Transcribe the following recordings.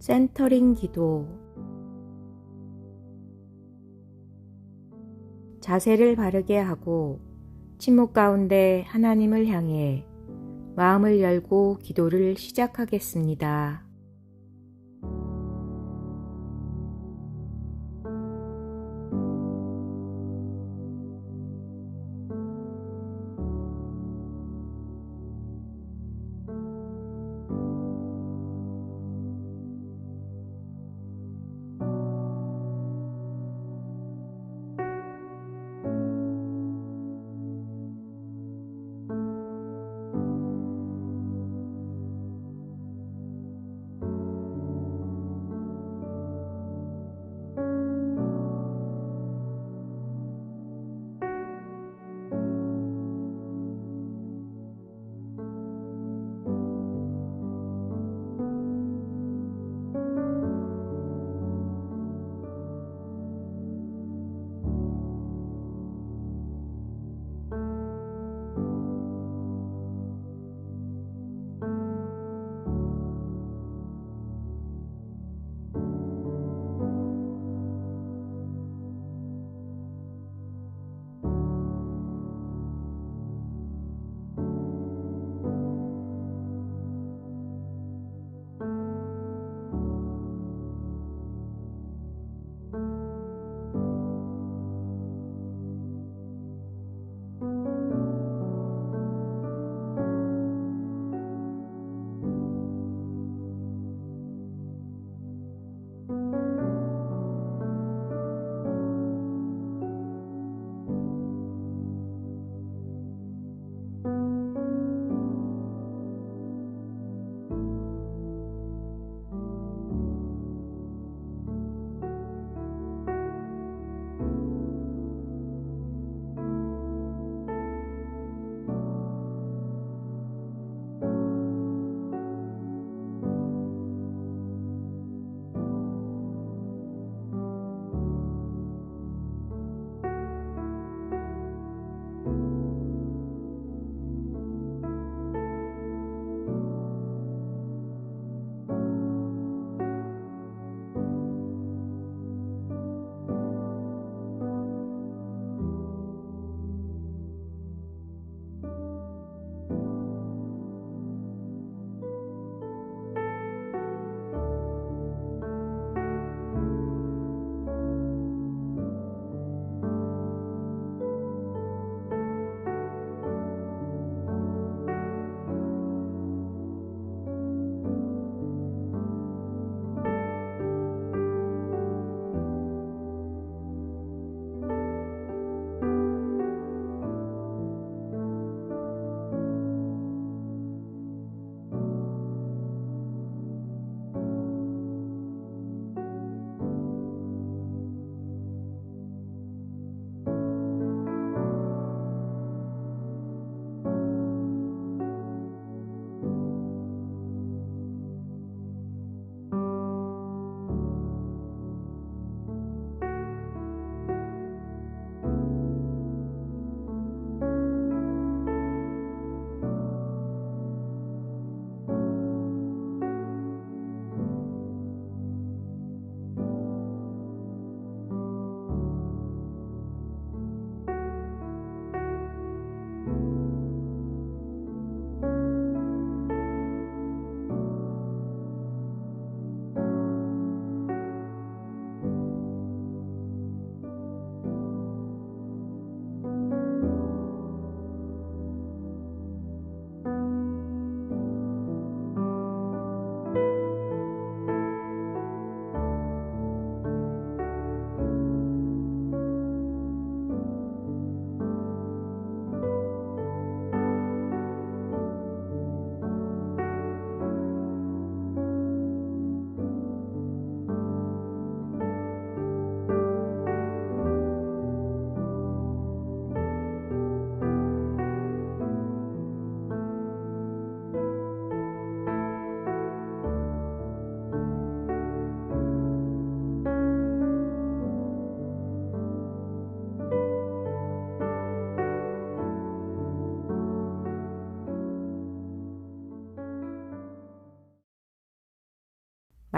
센터링 기도. 자세를 바르게 하고 침묵 가운데 하나님을 향해 마음을 열고 기도를 시작하겠습니다.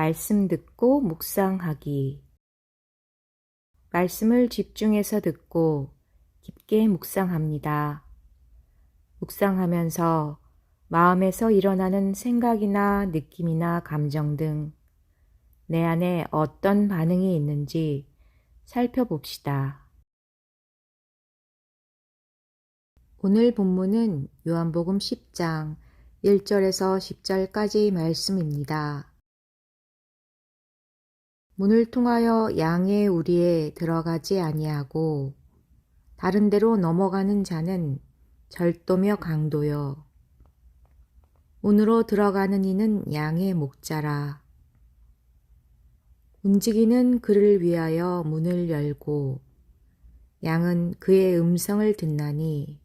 말씀 듣고 묵상하기. 말씀을 집중해서 듣고 깊게 묵상합니다. 묵상하면서 마음에서 일어나는 생각이나 느낌이나 감정 등 내 안에 어떤 반응이 있는지 살펴봅시다. 오늘 본문은 요한복음 10장 1절에서 10절까지 말씀입니다. 문을 통하여 양의 우리에 들어가지 아니하고 다른 데로 넘어가는 자는 절도며 강도요. 문으로 들어가는 이는 양의 목자라. 움직이는 그를 위하여 문을 열고 양은 그의 음성을 듣나니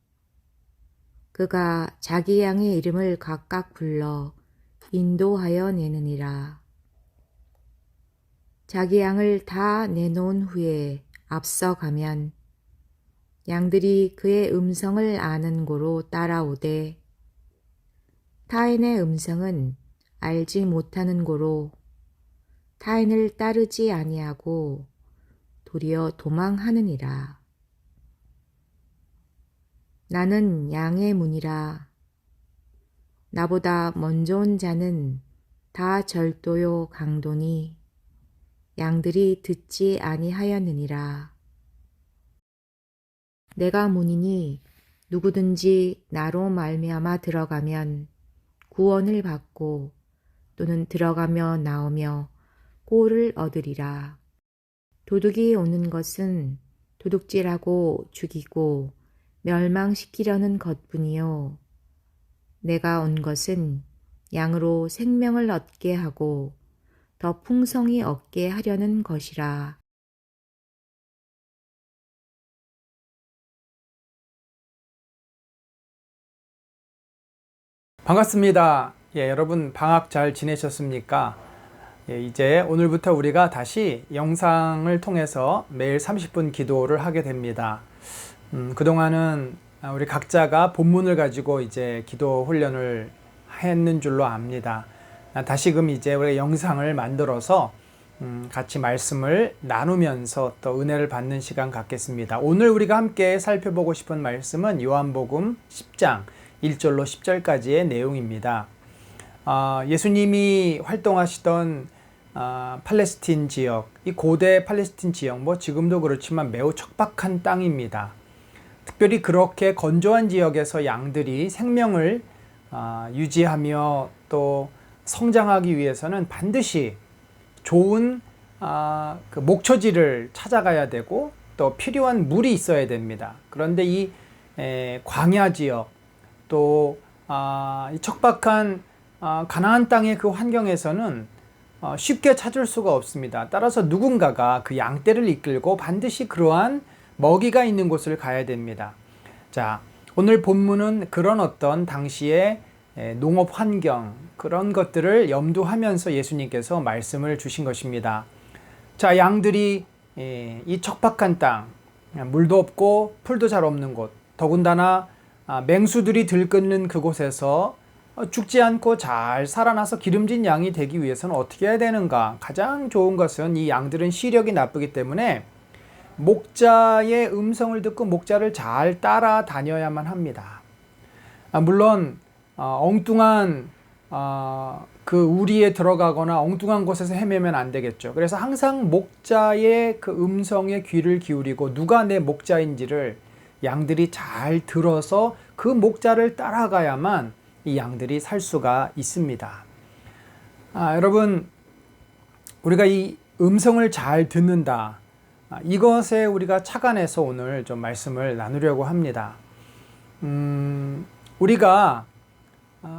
그가 자기 양의 이름을 각각 불러 인도하여 내느니라. 자기 양을 다 내놓은 후에 앞서가면 양들이 그의 음성을 아는 고로 따라오되 타인의 음성은 알지 못하는 고로 타인을 따르지 아니하고 도리어 도망하느니라. 나는 양의 문이라. 나보다 먼저 온 자는 다 절도요 강도니 양들이 듣지 아니하였느니라. 내가 문이니 누구든지 나로 말미암아 들어가면 구원을 받고 또는 들어가며 나오며 꼴을 얻으리라. 도둑이 오는 것은 도둑질하고 죽이고 멸망시키려는 것뿐이요. 내가 온 것은 양으로 생명을 얻게 하고 더 풍성히 얻게 하려는 것이라. 반갑습니다. 여러분 방학 잘 지내셨습니까? 이제 오늘부터 우리가 다시 영상을 통해서 매일 30분 기도를 하게 됩니다. 그동안은 우리 각자가 본문을 가지고 이제 기도 훈련을 했는 줄로 압니다. 다시금 이제 우리가 영상을 만들어서 같이 말씀을 나누면서 또 은혜를 받는 시간 갖겠습니다. 오늘 우리가 함께 살펴보고 싶은 말씀은 요한복음 10장 1절로 10절까지의 내용입니다. 예수님이 활동하시던 팔레스틴 지역, 이 고대 팔레스틴 지역, 지금도 그렇지만 매우 척박한 땅입니다. 특별히 그렇게 건조한 지역에서 양들이 생명을 유지하며 또 성장하기 위해서는 반드시 좋은 그 목초지를 찾아가야 되고 또 필요한 물이 있어야 됩니다. 그런데 이 광야 지역 또 이 척박한 가나안 땅의 그 환경에서는 쉽게 찾을 수가 없습니다. 따라서 누군가가 그 양떼를 이끌고 반드시 그러한 먹이가 있는 곳을 가야 됩니다. 자, 오늘 본문은 그런 어떤 당시의 농업 환경, 그런 것들을 염두하면서 예수님께서 말씀을 주신 것입니다. 자, 양들이 이 척박한 땅, 물도 없고 풀도 잘 없는 곳, 더군다나 맹수들이 들끓는 그곳에서 죽지 않고 잘 살아나서 기름진 양이 되기 위해서는 어떻게 해야 되는가? 가장 좋은 것은 이 양들은 시력이 나쁘기 때문에 목자의 음성을 듣고 목자를 잘 따라다녀야만 합니다. 물론 엉뚱한 그 우리에 들어가거나 엉뚱한 곳에서 헤매면 안 되겠죠. 그래서 항상 목자의 그 음성에 귀를 기울이고 누가 내 목자인지를 양들이 잘 들어서 그 목자를 따라가야만 이 양들이 살 수가 있습니다. 여러분, 우리가 이 음성을 잘 듣는다, 이것에 우리가 착안해서 오늘 좀 말씀을 나누려고 합니다. 우리가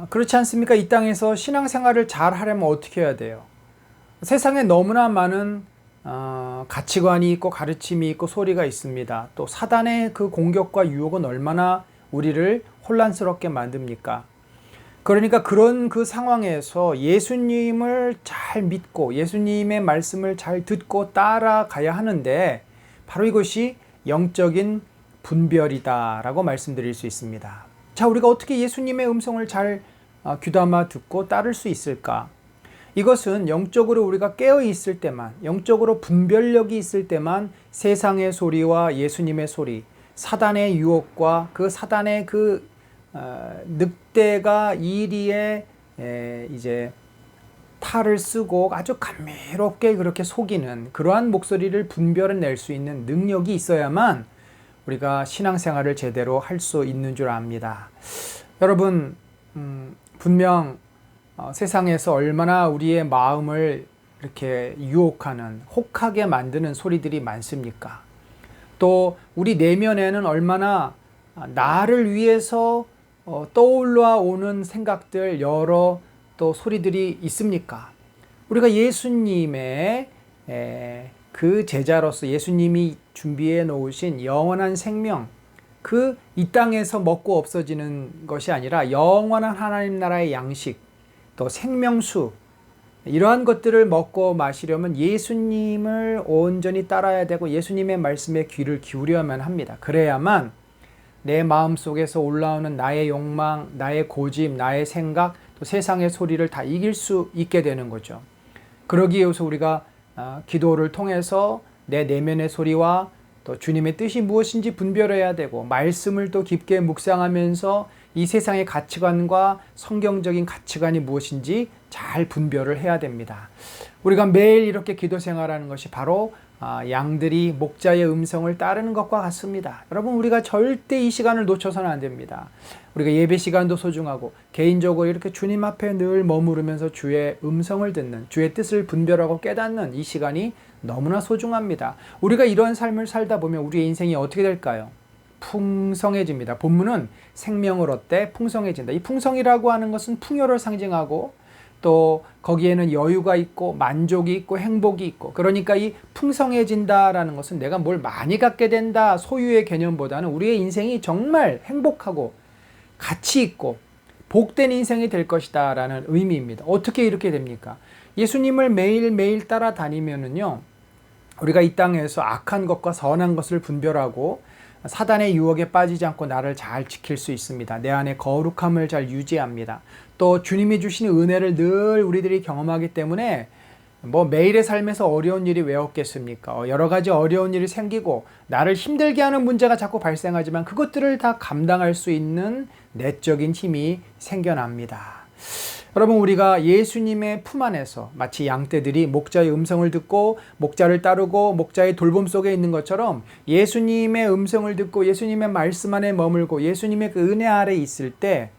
그렇지 않습니까? 이 땅에서 신앙생활을 잘 하려면 어떻게 해야 돼요? 세상에 너무나 많은 가치관이 있고 가르침이 있고 소리가 있습니다. 또 사단의 그 공격과 유혹은 얼마나 우리를 혼란스럽게 만듭니까? 그러니까 그런 그 상황에서 예수님을 잘 믿고 예수님의 말씀을 잘 듣고 따라가야 하는데 바로 이것이 영적인 분별이다라고 말씀드릴 수 있습니다. 자, 우리가 어떻게 예수님의 음성을 잘 귀담아 듣고 따를 수 있을까? 이것은 영적으로 우리가 깨어 있을 때만, 영적으로 분별력이 있을 때만 세상의 소리와 예수님의 소리, 사단의 유혹과 그 사단의 그 늑대가 이리에 이제 탈을 쓰고 아주 감미롭게 그렇게 속이는 그러한 목소리를 분별해낼 수 있는 능력이 있어야만 우리가 신앙생활을 제대로 할 수 있는 줄 압니다. 여러분, 분명 세상에서 얼마나 우리의 마음을 이렇게 유혹하는, 혹하게 만드는 소리들이 많습니까? 또 우리 내면에는 얼마나 나를 위해서 떠올라 오는 생각들, 여러 또 소리들이 있습니까? 우리가 예수님의 그 제자로서 예수님이 준비해 놓으신 영원한 생명, 그 이 땅에서 먹고 없어지는 것이 아니라 영원한 하나님 나라의 양식, 또 생명수, 이러한 것들을 먹고 마시려면 예수님을 온전히 따라야 되고 예수님의 말씀에 귀를 기울여야만 합니다. 그래야만 내 마음속에서 올라오는 나의 욕망, 나의 고집, 나의 생각, 또 세상의 소리를 다 이길 수 있게 되는 거죠. 그러기 위해서 우리가 기도를 통해서 내 내면의 소리와 또 주님의 뜻이 무엇인지 분별해야 되고 말씀을 또 깊게 묵상하면서 이 세상의 가치관과 성경적인 가치관이 무엇인지 잘 분별을 해야 됩니다. 우리가 매일 이렇게 기도 생활하는 것이 바로 양들이 목자의 음성을 따르는 것과 같습니다. 여러분, 우리가 절대 이 시간을 놓쳐서는 안 됩니다. 우리가 예배 시간도 소중하고 개인적으로 이렇게 주님 앞에 늘 머무르면서 주의 음성을 듣는, 주의 뜻을 분별하고 깨닫는 이 시간이 너무나 소중합니다. 우리가 이런 삶을 살다 보면 우리의 인생이 어떻게 될까요? 풍성해집니다. 본문은 생명을 얻되 풍성해진다. 이 풍성이라고 하는 것은 풍요를 상징하고 또 거기에는 여유가 있고 만족이 있고 행복이 있고, 그러니까 이 풍성해진다라는 것은 내가 뭘 많이 갖게 된다, 소유의 개념보다는 우리의 인생이 정말 행복하고 가치 있고 복된 인생이 될 것이다 라는 의미입니다. 어떻게 이렇게 됩니까? 예수님을 매일매일 따라다니면은요, 우리가 이 땅에서 악한 것과 선한 것을 분별하고 사단의 유혹에 빠지지 않고 나를 잘 지킬 수 있습니다. 내 안에 거룩함을 잘 유지합니다. 또 주님이 주시는 은혜를 늘 우리들이 경험하기 때문에 매일의 삶에서 어려운 일이 왜 없겠습니까? 여러 가지 어려운 일이 생기고 나를 힘들게 하는 문제가 자꾸 발생하지만 그것들을 다 감당할 수 있는 내적인 힘이 생겨납니다. 여러분, 우리가 예수님의 품 안에서 마치 양떼들이 목자의 음성을 듣고 목자를 따르고 목자의 돌봄 속에 있는 것처럼 예수님의 음성을 듣고 예수님의 말씀 안에 머물고 예수님의 그 은혜 아래 있을 때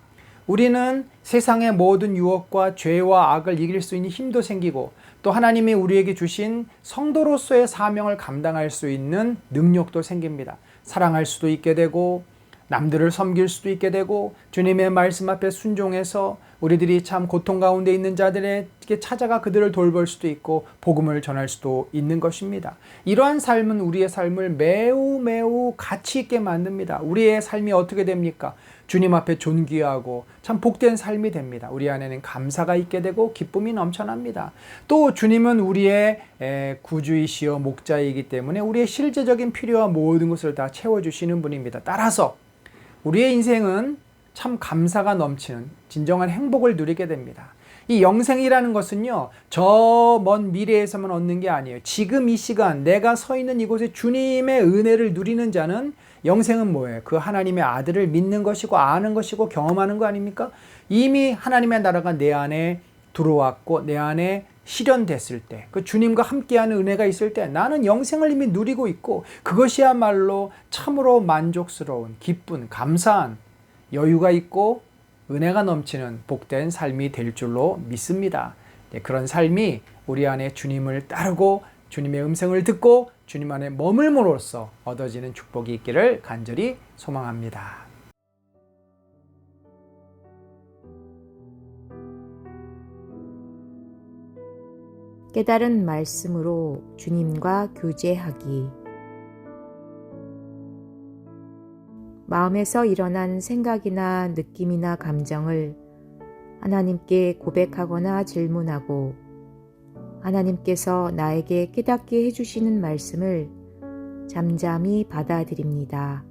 우리는 세상의 모든 유혹과 죄와 악을 이길 수 있는 힘도 생기고 또 하나님이 우리에게 주신 성도로서의 사명을 감당할 수 있는 능력도 생깁니다. 사랑할 수도 있게 되고 남들을 섬길 수도 있게 되고 주님의 말씀 앞에 순종해서 우리들이 참 고통 가운데 있는 자들에게 찾아가 그들을 돌볼 수도 있고 복음을 전할 수도 있는 것입니다. 이러한 삶은 우리의 삶을 매우 가치 있게 만듭니다. 우리의 삶이 어떻게 됩니까? 주님 앞에 존귀하고 참 복된 삶이 됩니다. 우리 안에는 감사가 있게 되고 기쁨이 넘쳐납니다. 또 주님은 우리의 구주이시여 목자이기 때문에 우리의 실제적인 필요와 모든 것을 다 채워주시는 분입니다. 따라서 우리의 인생은 참 감사가 넘치는 진정한 행복을 누리게 됩니다. 이 영생이라는 것은요, 저 먼 미래에서만 얻는 게 아니에요. 지금 이 시간 내가 서 있는 이곳에 주님의 은혜를 누리는 자는 영생은 뭐예요? 그 하나님의 아들을 믿는 것이고 아는 것이고 경험하는 거 아닙니까? 이미 하나님의 나라가 내 안에 들어왔고 내 안에 실현됐을 때, 그 주님과 함께하는 은혜가 있을 때 나는 영생을 이미 누리고 있고 그것이야말로 참으로 만족스러운, 기쁜, 감사한, 여유가 있고 은혜가 넘치는 복된 삶이 될 줄로 믿습니다. 그런 삶이 우리 안에 주님을 따르고 주님의 음성을 듣고 주님 안에 머물므로써 얻어지는 축복이 있기를 간절히 소망합니다. 깨달은 말씀으로 주님과 교제하기. 마음에서 일어난 생각이나 느낌이나 감정을 하나님께 고백하거나 질문하고 하나님께서 나에게 깨닫게 해주시는 말씀을 잠잠히 받아들입니다.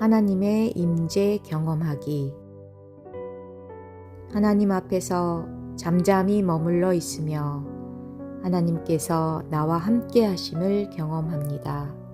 하나님의 임재 경험하기. 하나님 앞에서 잠잠히 머물러 있으며 하나님께서 나와 함께 하심을 경험합니다.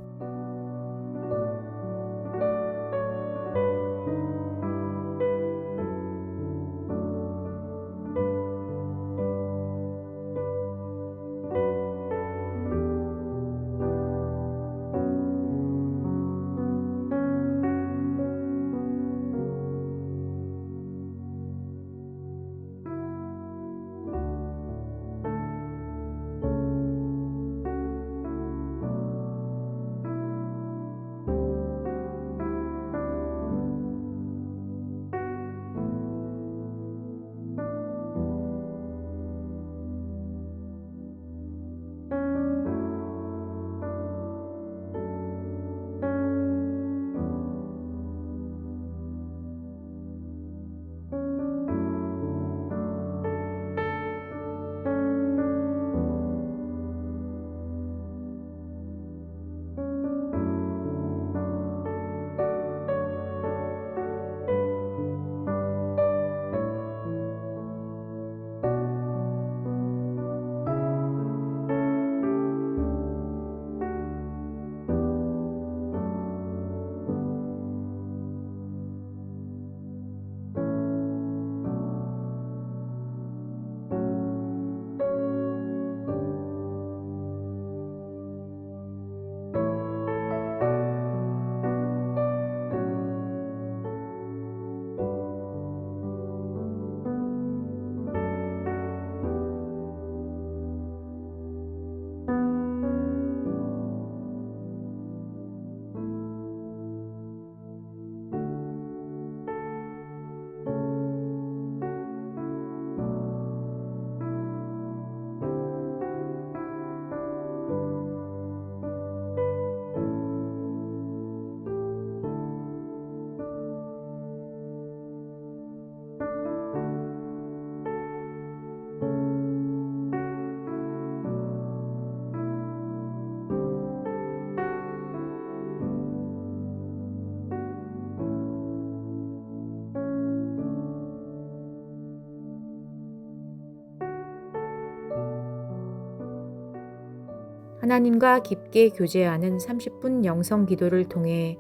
하나님과 깊게 교제하는 30분 영성 기도를 통해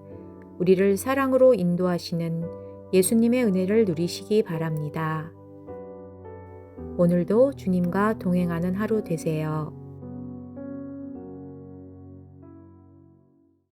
우리를 사랑으로 인도하시는 예수님의 은혜를 누리시기 바랍니다. 오늘도 주님과 동행하는 하루 되세요.